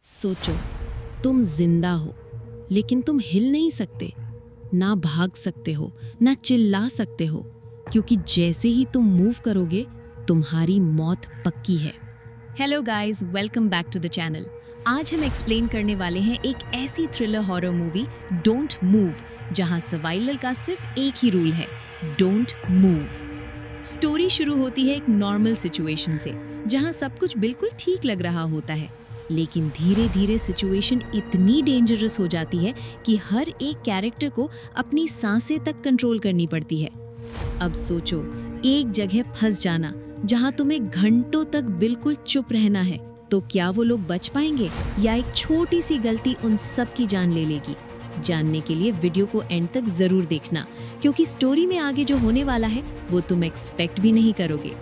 सोचो, तुम जिंदा हो लेकिन तुम हिल नहीं सकते, ना भाग सकते हो, ना चिल्ला सकते हो, क्योंकि जैसे ही तुम मूव करोगे तुम्हारी मौत पक्की है। Hello guys, welcome back to the channel. आज हम एक्सप्लेन करने वाले हैं एक ऐसी thriller horror movie don't move, जहां सर्वाइवल का सिर्फ एक ही रूल है, डोंट मूव। स्टोरी शुरू होती है एक नॉर्मल सिचुएशन से, जहां सब कुछ बिल्कुल ठीक लग रहा होता है, लेकिन धीरे धीरे सिचुएशन इतनी डेंजरस हो जाती है कि हर एक कैरेक्टर को अपनी सांसें तक कंट्रोल करनी पड़ती है। अब सोचो, एक जगह फंस जाना जहां तुम्हें घंटों तक बिल्कुल चुप रहना है, तो क्या वो लोग बच पाएंगे या एक छोटी सी गलती उन सब की जान ले लेगी? जानने के लिए वीडियो को एंड तक जरूर देखना, क्योंकि स्टोरी में आगे जो होने वाला है वो तुम एक्सपेक्ट भी नहीं करोगे।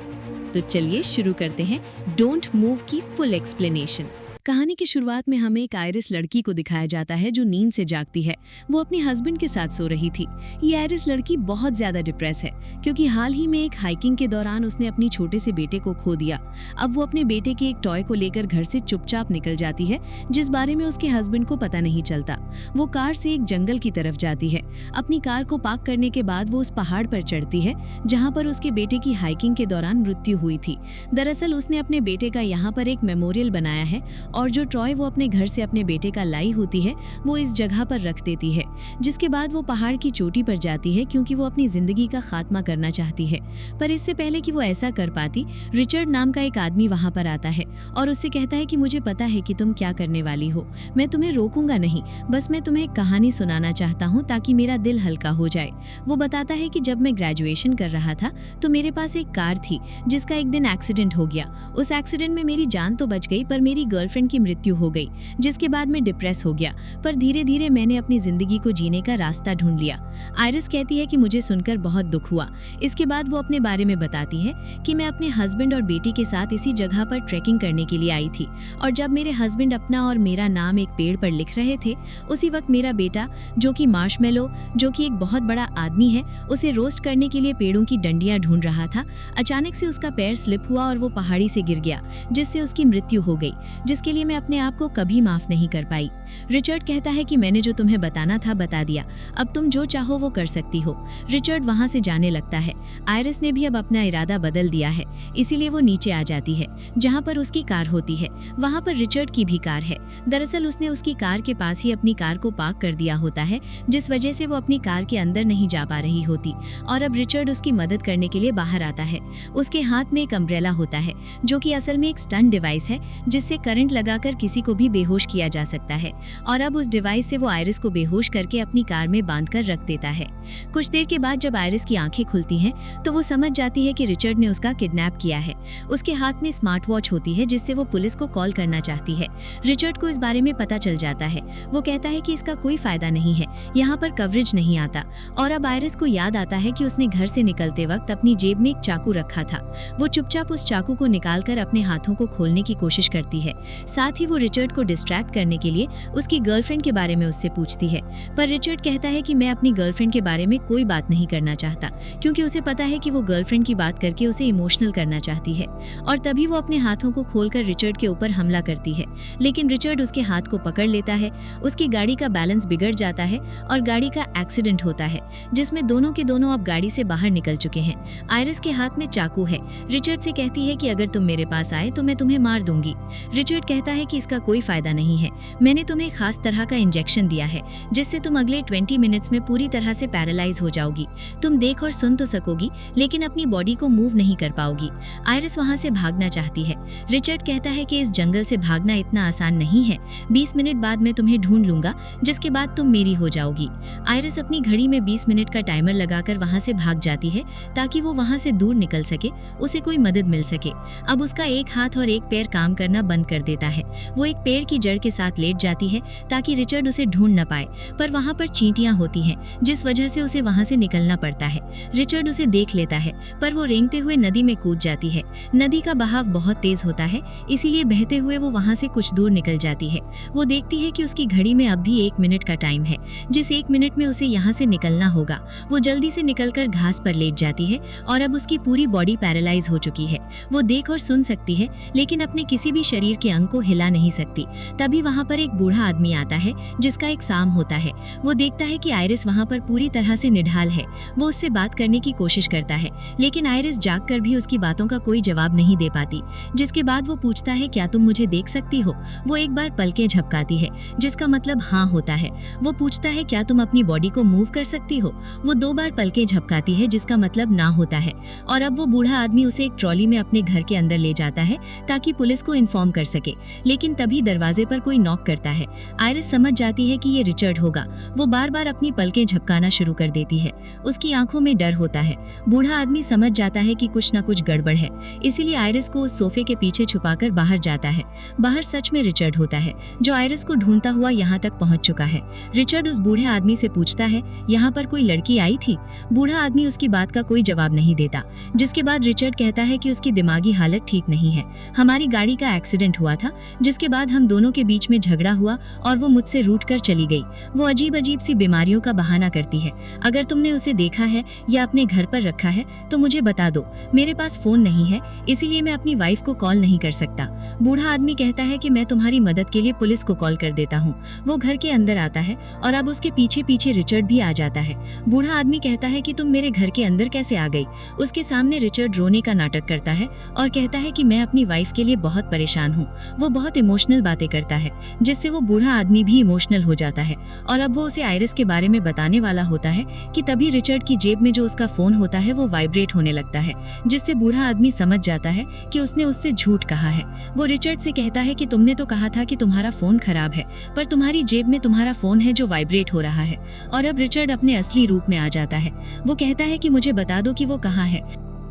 तो चलिए शुरू करते हैं डोंट मूव की फुल एक्सप्लेनेशन। कहानी की शुरुआत में हमें एक आयरिस लड़की को दिखाया जाता है जो नींद से जागती है। वो अपने हस्बैंड के साथ सो रही थी। ये आयरिस लड़की बहुत ज्यादा डिप्रेस है, क्योंकि हाल ही में एक हाइकिंग के दौरान उसने अपनी छोटे से बेटे को खो दिया। अब वो अपने बेटे के एक टॉय को लेकर घर से चुपचाप निकल जाती है, जिस बारे में उसके हस्बैंड को पता नहीं चलता। वो कार से एक जंगल की तरफ जाती है। अपनी कार को पार्क करने के बाद वो उस पहाड़ पर चढ़ती है जहाँ पर उसके बेटे की हाइकिंग के दौरान मृत्यु हुई थी। दरअसल उसने अपने बेटे का यहाँ पर एक मेमोरियल बनाया है, और जो टॉय वो अपने घर से अपने बेटे का लाई होती है वो इस जगह पर रख देती है। जिसके बाद वो पहाड़ की चोटी पर जाती है, क्योंकि वो अपनी जिंदगी का खात्मा करना चाहती है। पर इससे पहले कि वो ऐसा कर पाती, रिचर्ड नाम का एक आदमी वहां पर आता है और उससे कहता है कि मुझे पता है कि तुम क्या करने वाली हो, मैं तुम्हें रोकूंगा नहीं, बस मैं तुम्हें एक कहानी सुनाना चाहता हूँ ताकि मेरा दिल हल्का हो जाए। वो बताता है कि जब मैं ग्रेजुएशन कर रहा था तो मेरे पास एक कार थी जिसका एक दिन एक्सीडेंट हो गया। उस एक्सीडेंट में मेरी जान तो बच गई, पर मेरी गर्लफ्रेंड की मृत्यु हो गई, जिसके बाद मैं डिप्रेस हो गया। पर धीरे धीरे मैंने अपनी जिंदगी को जीने का रास्ता ढूंढ लिया। आयरिस कहती है कि मुझे सुनकर बहुत दुख हुआ। इसके बाद वो अपने बारे में बताती है कि मैं अपने हस्बैंड और बेटी के साथ इसी जगह पर ट्रैकिंग करने के लिए आई थी, और जब मेरे हस्बैंड अपना और मेरा नाम एक पेड़ पर लिख रहे थे, उसी वक्त मेरा बेटा, जो कि मार्शमेलो, जो कि एक बहुत बड़ा आदमी है, उसे रोस्ट करने के लिए पेड़ों की डंडियां ढूंढ रहा था। अचानक से उसका पैर स्लिप हुआ और वो पहाड़ी से गिर गया, जिससे उसकी मृत्यु हो गई, जिसके लिए मैं अपने आप को कभी माफ नहीं कर पाई। रिचर्ड कहता है कि मैंने जो तुम्हें बताना था बता दिया, अब तुम जो चाहो वो कर सकती हो। रिचर्ड वहां से जाने लगता है। आयरिस ने भी अब अपना इरादा बदल दिया है, इसीलिए वो नीचे आ जाती है जहां पर उसकी कार होती है। वहां पर रिचर्ड की भी कार है। दरअसल उसने उसकी कार के पास ही अपनी कार को पार्क कर दिया होता है, जिस वजह से वो अपनी कार के अंदर नहीं जा पा रही होती, और अब रिचर्ड उसकी मदद करने के लिए बाहर आता है। उसके हाथ में एक अम्ब्रेला होता है, जो कि असल में एक स्टंट डिवाइस है, जिससे करंट लगाकर किसी को भी बेहोश किया जा सकता है, और अब उस डिवाइस से वो आयरिस को बेहोश करके अपनी कार में बांधकर रख देता है। कुछ देर के बाद जब आयरिस की आंखें खुलती हैं तो वो समझ जाती है कि रिचर्ड ने उसका किडनैप किया है। उसके हाथ में स्मार्ट वॉच होती है, जिससे वो पुलिस को कॉल करना चाहती है। रिचर्ड को इस बारे में पता चल जाता है। वो कहता है कि इसका कोई फायदा नहीं है, यहाँ पर कवरेज नहीं आता, और अब आयरिस को याद आता है कि उसने घर से निकलते वक्त अपनी जेब में एक चाकू रखा था। वो चुपचाप उस चाकू को निकालकर अपने हाथों को खोलने की कोशिश करती है। साथ ही वो रिचर्ड को डिस्ट्रैक्ट करने के लिए उसकी गर्लफ्रेंड के बारे में उससे पूछती है, पर रिचर्ड कहता है कि मैं अपनी गर्लफ्रेंड के बारे में कोई बात नहीं करना चाहता, क्योंकि उसे पता है कि वो गर्लफ्रेंड की बात करके उसे इमोशनल करना चाहती है। और तभी वो अपने हाथों को खोलकर रिचर्ड के ऊपर हमला करती है, लेकिन रिचर्ड उसके हाथ को पकड़ लेता है। उसकी गाड़ी का बैलेंस बिगड़ जाता है और गाड़ी का एक्सीडेंट होता है, जिसमें दोनों के दोनों अब गाड़ी से बाहर निकल चुके हैं। आयरिस के हाथ में चाकू है। रिचर्ड से कहती है कि अगर तुम मेरे पास आए तो मैं तुम्हें मार दूंगी। रिचर्ड कहता है कि इसका कोई फायदा नहीं है, मैंने तुम्हें खास तरह का इंजेक्शन दिया है, जिससे तुम अगले 20 मिनट्स में पूरी तरह से पैरालाइज हो जाओगी। तुम देख और सुन तो सकोगी, लेकिन अपनी बॉडी को मूव नहीं कर पाओगी। आयरिस वहां से भागना चाहती है। रिचर्ड कहता है कि इस जंगल से भागना इतना आसान नहीं है, 20 मिनट बाद मैं तुम्हें ढूंढ लूंगा, जिसके बाद तुम मेरी हो जाओगी। आयरिस अपनी घड़ी में 20 मिनट का टाइमर लगाकर वहां से भाग जाती है, ताकि वो वहां से दूर निकल सके, उसे कोई मदद मिल सके। अब उसका एक हाथ और एक पैर काम करना बंद कर देता है। वो एक पेड़ की जड़ के साथ लेट जाती जाती है ताकि रिचर्ड उसे ढूंढ न पाए, पर वहाँ पर चींटियां होती हैं जिस वजह से उसे वहाँ से निकलना पड़ता है। रिचर्ड उसे देख लेता है, पर वो रेंगते हुए नदी में कूद जाती है। नदी का बहाव बहुत तेज होता है, इसीलिए बहते हुए वो वहाँ से कुछ दूर निकल जाती है। वो देखती है कि उसकी घड़ी में अब भी 1 मिनट का टाइम है, जिस 1 मिनट में उसे यहाँ से निकलना होगा। वो जल्दी से निकलकर घास पर लेट जाती है और अब उसकी पूरी बॉडी पैरालाइज हो चुकी है। वो देख और सुन सकती है, लेकिन अपने किसी भी शरीर के अंग को हिला नहीं सकती। तभी वहाँ पर एक बूढ़ा आदमी आता है जिसका एक साम होता है। वो देखता है कि आयरिस वहाँ पर पूरी तरह से निढाल है। वो उससे बात करने की कोशिश करता है, लेकिन आयरिस जागकर भी उसकी बातों का कोई जवाब नहीं दे पाती। जिसके बाद वो पूछता है, क्या तुम मुझे देख सकती हो? वो एक बार पलकें झपकाती है, जिसका मतलब हाँ होता है। वो पूछता है, क्या तुम अपनी बॉडी को मूव कर सकती हो? वो 2 बार पलकें झपकाती है, जिसका मतलब ना होता है। और अब वो बूढ़ा आदमी उसे एक ट्रॉली में अपने घर के अंदर ले जाता है ताकि पुलिस को इन्फॉर्म कर सके। लेकिन तभी दरवाजे पर कोई नॉक करता है। आयरिस समझ जाती है कि ये रिचर्ड होगा। वो बार बार अपनी पलकें झपकाना शुरू कर देती है। उसकी आंखों में डर होता है। बूढ़ा आदमी समझ जाता है कि कुछ न कुछ गड़बड़ है, इसीलिए आयरिस को उस सोफे के पीछे छुपाकर बाहर जाता है। बाहर सच में रिचर्ड होता है, जो आयरिस को ढूंढता हुआ यहाँ तक पहुँच चुका है। रिचर्ड उस बूढ़े आदमी से पूछता है, यहाँ पर कोई लड़की आई थी? बूढ़ा आदमी उसकी बात का कोई जवाब नहीं देता, जिसके बाद रिचर्ड कहता है कि उसकी दिमागी हालत ठीक नहीं है। हमारी गाड़ी का एक्सीडेंट हुआ था, जिसके बाद हम दोनों के बीच में झगड़ा हुआ और वो मुझसे रूठ कर चली गई। वो अजीब अजीब सी बीमारियों का बहाना करती है। अगर तुमने उसे देखा है या अपने घर पर रखा है तो मुझे बता दो। मेरे पास फोन नहीं है, इसीलिए मैं अपनी वाइफ को कॉल नहीं कर सकता। बूढ़ा आदमी कहता है कि मैं तुम्हारी मदद के लिए पुलिस को कॉल कर देता हूँ। वो घर के अंदर आता है और अब उसके पीछे पीछे रिचर्ड भी आ जाता है। बूढ़ा आदमी कहता है कि तुम मेरे घर के अंदर कैसे आ गई? उसके सामने रिचर्ड रोने का नाटक करता है और कहता है कि मैं अपनी वाइफ के लिए बहुत परेशान हूँ। वो बहुत इमोशनल बातें करता है, जिससे वो बूढ़ा आदमी भी इमोशनल हो जाता है और अब वो उसे आयरिस के बारे में बताने वाला होता है कि तभी रिचर्ड की जेब में जो उसका फोन होता है वो वाइब्रेट होने लगता है, जिससे बूढ़ा आदमी समझ जाता है कि उसने उससे झूठ कहा है। वो रिचर्ड से कहता है कि तुमने तो कहा था कि तुम्हारा फोन खराब है, पर तुम्हारी जेब में तुम्हारा फोन है जो वाइब्रेट हो रहा है। और अब रिचर्ड अपने असली रूप में आ जाता है। वो कहता है कि मुझे बता दो कि वो कहाँ है।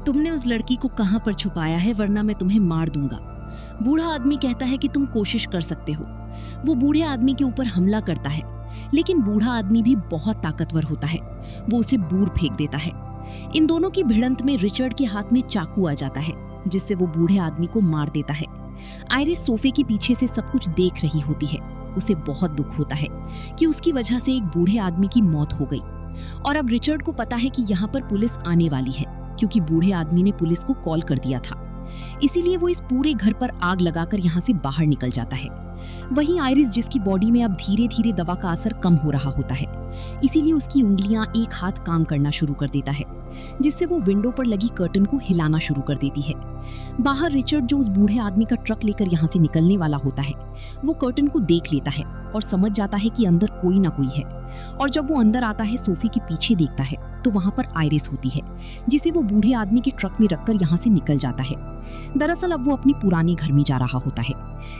तुमने उस लड़की को कहाँ पर छुपाया है, वरना मैं तुम्हें मार दूंगा। बूढ़ा आदमी कहता है कि तुम कोशिश कर सकते हो। वो बूढ़े आदमी के ऊपर हमला करता है, लेकिन बूढ़ा आदमी भी बहुत ताकतवर होता है। वो उसे दूर फेंक देता है। इन दोनों की भिड़ंत में रिचर्ड के हाथ में चाकू आ जाता है, जिससे वो बूढ़े आदमी को मार देता है। आयरिस सोफे के पीछे से सब कुछ देख रही होती है। उसे बहुत दुख होता है कि उसकी वजह से एक बूढ़े आदमी की मौत हो गई। और अब रिचर्ड को पता है कि यहाँ पर पुलिस आने वाली है, क्योंकि बूढ़े आदमी ने पुलिस को कॉल कर दिया था। इसीलिए वो इस पूरे घर पर आग लगाकर यहाँ से बाहर निकल जाता है। वहीं आयरिस, जिसकी बॉडी में अब धीरे धीरे दवा का असर कम हो रहा होता है, इसीलिए उसकी उंगलियां एक हाथ काम करना शुरू कर देता है, जिससे वो विंडो पर लगी कर्टन को हिलाना शुरू कर देती है। बाहर रिचर्ड, जो उस बूढ़े आदमी का ट्रक लेकर यहाँ से निकलने वाला होता है, वो कर्टन को देख लेता है और समझ जाता है कि अंदर कोई ना कोई है। और जब वो अंदर आता है, सोफे के पीछे देखता है तो वहाँ पर आयरिस होती है, जिसे वो बूढ़े आदमी के ट्रक में रखकर यहाँ से निकल जाता है। दरअसल अब वो अपने पुराने घर में जा रहा होता है।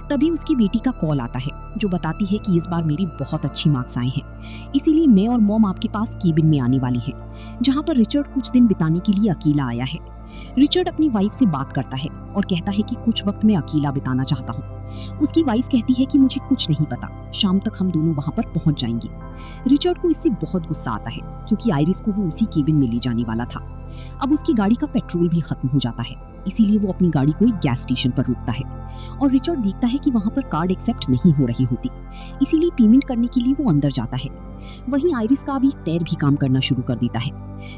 तभी उसकी बेटी का कॉल आता है, जो बताती है कि इस बार मेरी बहुत अच्छी मार्क्स आए हैं, इसीलिए मैं और मॉम आपके पास केबिन में आने वाली है, जहाँ पर रिचर्ड कुछ दिन बिताने के लिए अकेला आया है। रिचर्ड अपनी वाइफ से बात करता है और कहता है कि कुछ वक्त मैं अकेला बिताना चाहता हूँ। उसकी वाइफ कहती है कि मुझे कुछ नहीं पता, शाम तक हम दोनों वहां पर पहुंच जाएंगे। रिचर्ड को इससे बहुत गुस्सा आता है, क्योंकि आयरिस को वो उसी केबिन में ले जाने वाला था। अब उसकी गाड़ी का पेट्रोल भी खत्म हो जाता है, इसीलिए वो अपनी गाड़ी को एक गैस स्टेशन पर रोकता है और रिचर्ड देखता है कि वहां पर कार्ड एक्सेप्ट नहीं हो रही होती, इसीलिए पेमेंट करने के लिए वो अंदर जाता है। वहीं आयरिस का भी पैर भी काम करना शुरू कर देता है।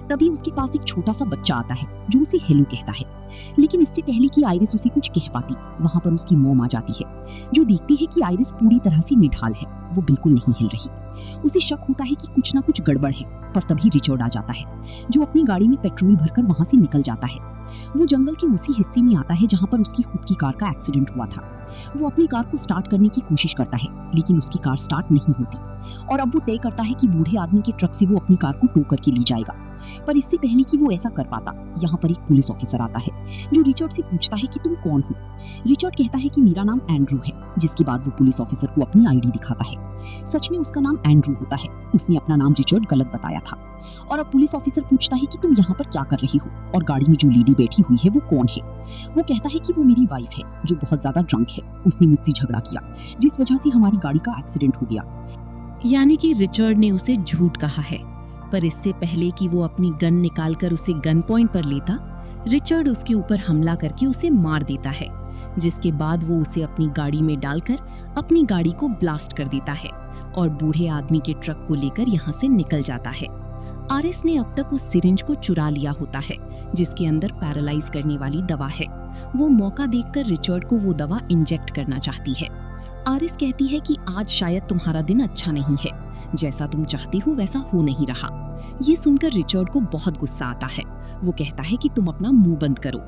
तभी उसके पास एक छोटा सा बच्चा आता है, जो उसे हेलो कहता है। लेकिन इससे पहले कि आयरिस उसे कुछ कह पाती, वहां पर उसकी मॉम आ जाती है, जो देखती है कि आयरिस पूरी तरह से निढाल है, वो बिल्कुल नहीं हिल रही। उसे शक होता है कि कुछ ना कुछ गड़बड़ है, पर तभी रिचर्ड आ जाता है, जो अपनी गाड़ी में पेट्रोल भरकर वहां से निकल जाता है। वो जंगल के उसी हिस्से में आता है जहां पर उसकी खुद की कार का एक्सीडेंट हुआ था। वो अपनी कार को स्टार्ट करने की कोशिश करता है, लेकिन उसकी कार स्टार्ट नहीं होती और अब वो तय करता है कि बूढ़े आदमी के ट्रक से वो अपनी कार को टो करके ले जाएगा। पर इससे पहले कि वो ऐसा कर पाता, यहाँ पर एक पुलिस ऑफिसर आता है, जो रिचर्ड से पूछता है कि तुम कौन हो। रिचर्ड कहता है कि मेरा नाम एंड्रू है, जिसके बाद वो पुलिस ऑफिसर को अपनी आईडी दिखाता है। सच में उसका नाम एंड्रू होता है। उसने अपना नाम रिचर्ड गलत बताया था। और अब पुलिस ऑफिसर पूछता है कि तुम यहाँ पर क्या कर रही हो और गाड़ी में जो लेडी बैठी हुई है वो कौन है। वो कहता है कि वो मेरी वाइफ है जो बहुत ज्यादा ड्रंक है। उसने मुझसे झगड़ा किया जिस वजह से हमारी गाड़ी का एक्सीडेंट हो गया। यानी कि रिचर्ड ने उसे झूठ कहा है, पर इससे पहले कि वो अपनी गन निकालकर उसे गन पॉइंट पर लेता, रिचर्ड उसके ऊपर हमला करके उसे मार देता है, जिसके बाद वो उसे अपनी गाड़ी में डालकर अपनी गाड़ी को ब्लास्ट कर देता है और बूढ़े आदमी के ट्रक को लेकर यहाँ से निकल जाता है। आरएस ने अब तक उस सिरिंज को चुरा लिया होता है जिसके अंदर पैरालाइज करने वाली दवा है। वो मौका देखकर रिचर्ड को वो दवा इंजेक्ट करना चाहती है। आरएस कहती है कि आज शायद तुम्हारा दिन अच्छा नहीं है, जैसा तुम चाहते हो वैसा हो नहीं रहा। ये सुनकर रिचर्ड को बहुत गुस्सा आता है। वो कहता है कि तुम अपना मुंह बंद करो,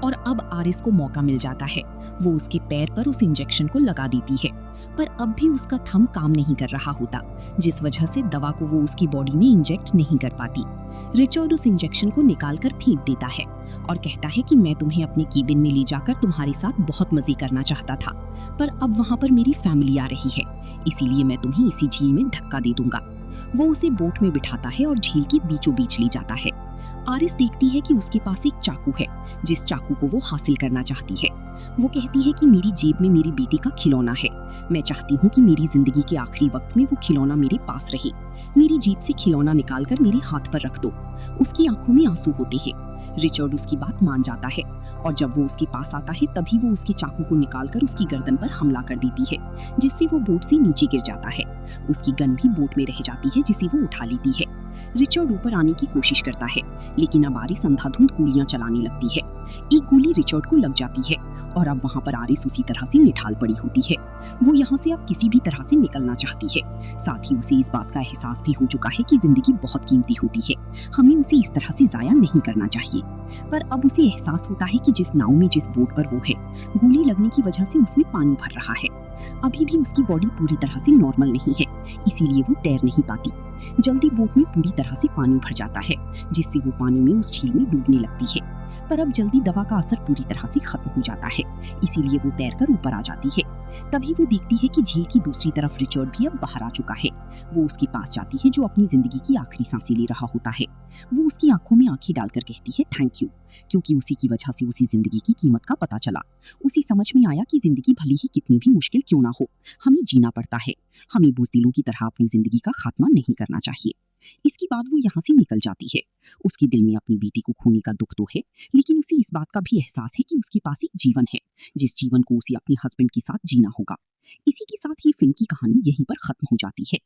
और अब आरएस को मौका मिल जाता है। वो उसके पैर पर उस इंजेक्शन को लगा देती है, पर अब भी उसका थंब काम नहीं कर रहा होता, जिस वजह से दवा को वो उसकी बॉडी में इंजेक्ट नहीं कर पाती। रिचर्ड उस इंजेक्शन को निकालकर फेंक देता है और कहता है कि मैं तुम्हें अपने केबिन में ले जाकर तुम्हारे साथ बहुत मजे करना चाहता था, पर अब वहाँ पर मेरी फैमिली आ रही है, इसीलिए मैं तुम्हें इसी झील में धक्का दे दूंगा। वो उसे बोट में बिठाता है और झील के बीचों बीच ले जाता है। आरिस देखती है कि उसके पास एक चाकू है, जिस चाकू को वो हासिल करना चाहती है। वो कहती है कि मेरी जेब में मेरी बेटी का खिलौना है। मैं चाहती हूँ कि मेरी जिंदगी के आखिरी वक्त में वो खिलौना मेरे पास रहे। मेरी जेब से खिलौना निकालकर मेरे हाथ पर रख दो। उसकी आंखों में आंसू होते हैं। रिचर्ड उसकी बात मान जाता है और जब वो उसके पास आता है तभी वो उसके चाकू को निकालकर उसकी गर्दन पर हमला कर देती है, जिससे वो बोट से नीचे गिर जाता है। उसकी गन भी बोट में रह जाती है, जिसे वो उठा लेती है। रिचर्ड ऊपर आने की कोशिश करता है, लेकिन अब आरिस अंधाधुंध गोलियां चलाने लगती है। एक गोली रिचर्ड को लग जाती है और अब वहाँ पर आरिस उसी तरह से निठाल पड़ी होती है। वो यहाँ से अब किसी भी तरह से निकलना चाहती है। साथ ही उसे इस बात का एहसास भी हो चुका है कि जिंदगी बहुत कीमती होती है, हमें उसे इस तरह से जाया नहीं करना चाहिए। पर अब उसे एहसास होता है कि जिस नाव में जिस बोट पर वो है, गोली लगने की वजह से उसमें पानी भर रहा है। अभी भी उसकी बॉडी पूरी तरह से नॉर्मल नहीं है, इसीलिए वो तैर नहीं पाती। जल्दी बोट में पूरी तरह से पानी भर जाता है, जिससे वो पानी में उस झील में डूबने लगती है। पर अब जल्दी दवा का असर पूरी तरह से खत्म हो जाता है, इसीलिए वो तैरकर ऊपर आ जाती है। तभी वो देखती है कि झील की दूसरी तरफ रिचर्ड भी अब बाहर आ चुका है। वो उसके पास जाती है, जो अपनी जिंदगी की आखिरी सांसें ले रहा होता है। वो उसकी आंखों में आंखें डालकर कहती है थैंक यू, क्योंकि उसी की वजह से उसी जिंदगी की कीमत का पता चला। उसी समझ में आया कि जिंदगी भले ही कितनी भी मुश्किल क्यों ना हो, हमें जीना पड़ता है। हमें बुज़दिलों की तरह अपनी जिंदगी का खात्मा नहीं करना चाहिए। इसके बाद वो यहाँ से निकल जाती है। उसके दिल में अपनी बेटी को खोने का दुख तो है, लेकिन उसे इस बात का भी एहसास है कि उसके पास एक जीवन है, जिस जीवन को उसे अपने हस्बैंड के साथ जीना होगा। इसी के साथ ही फिल्म की कहानी यहीं पर खत्म हो जाती है।